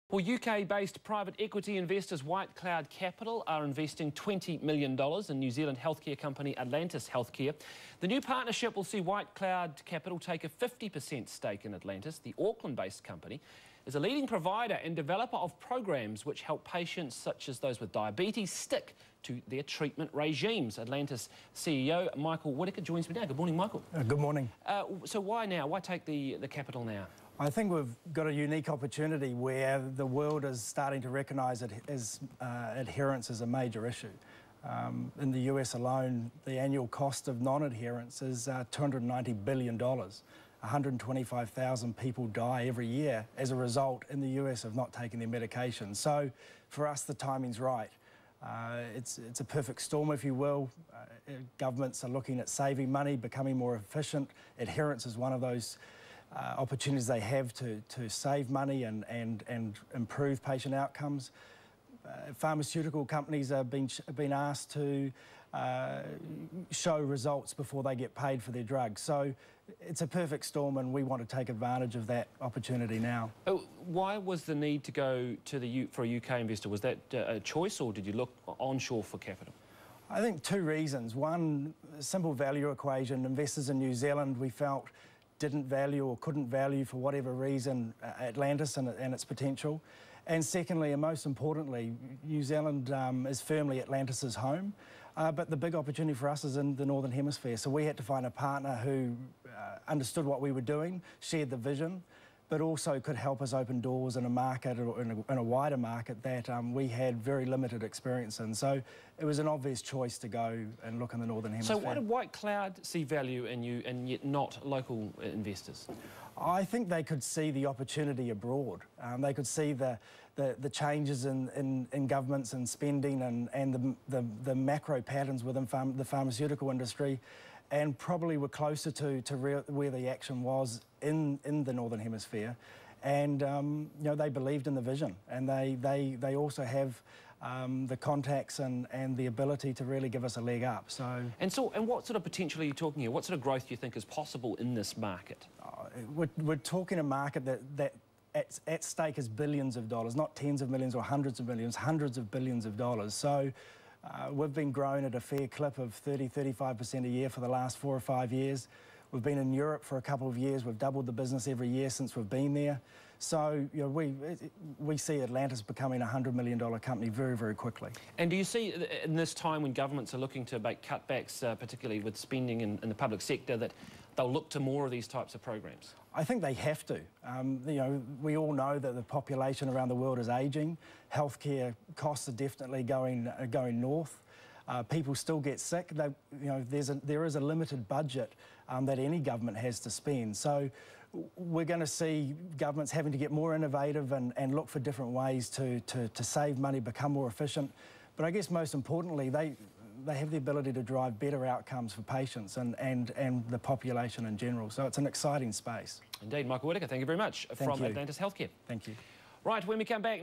Well, UK-based private equity investors White Cloud Capital are investing $20 million in New Zealand healthcare company Atlantis Healthcare. The new partnership will see White Cloud Capital take a 50% stake in Atlantis. The Auckland-based company is a leading provider and developer of programs which help patients such as those with diabetes stick to their treatment regimes. Atlantis CEO Michael Whittaker joins me now. Good morning, Michael. Good morning. So why now? Why take the capital now? I think we've got a unique opportunity where the world is starting to recognise adherence as a major issue. In the US alone, the annual cost of non-adherence is $290 billion. 125,000 people die every year as a result in the US of not taking their medication. So for us, the timing's right. It's a perfect storm, if you will. Governments are looking at saving money, becoming more efficient. Adherence is one of those opportunities they have to save money and improve patient outcomes. Pharmaceutical companies are being asked to show results before they get paid for their drugs. So it's a perfect storm, and we want to take advantage of that opportunity now. Why was the need to go to for a UK investor? Was that a choice, or did you look onshore for capital? I think two reasons. One, simple value equation. Investors in New Zealand, we felt, didn't value or couldn't value for whatever reason Atlantis and its potential. And secondly, and most importantly, New Zealand is firmly Atlantis's home, but the big opportunity for us is in the Northern Hemisphere. So we had to find a partner who understood what we were doing, shared the vision, but also could help us open doors in a market, or in a wider market that we had very limited experience in. So it was an obvious choice to go and look in the Northern Hemisphere. So why did White Cloud see value in you and yet not local investors? I think they could see the opportunity abroad. They could see the changes in governments and spending and the macro patterns within the pharmaceutical industry, and probably were closer to where the action was in the Northern Hemisphere. And you know, they believed in the vision, and they also have the contacts and the ability to really give us a leg up. And what sort of potential are you talking here? What sort of growth do you think is possible in this market? We're talking a market that at stake is billions of dollars, not tens of millions or hundreds of millions, hundreds of billions of dollars. So we've been growing at a fair clip of 30–35% a year for the last 4 or 5 years. We've been in Europe for a couple of years. We've doubled the business every year since we've been there. So you know, we see Atlantis becoming a $100 million company very, very quickly. And do you see in this time when governments are looking to make cutbacks, particularly with spending in the public sector, that they'll look to more of these types of programs? I think they have to. You know, we all know that the population around the world is ageing. Healthcare costs are definitely going north. People still get sick. You know, there is a limited budget that any government has to spend. So we're going to see governments having to get more innovative and look for different ways to save money, become more efficient. But I guess most importantly, they have the ability to drive better outcomes for patients and the population in general. So it's an exciting space. Indeed. Michael Whittaker, thank you very much from Atlantis Healthcare. Thank you. Right, when we come back...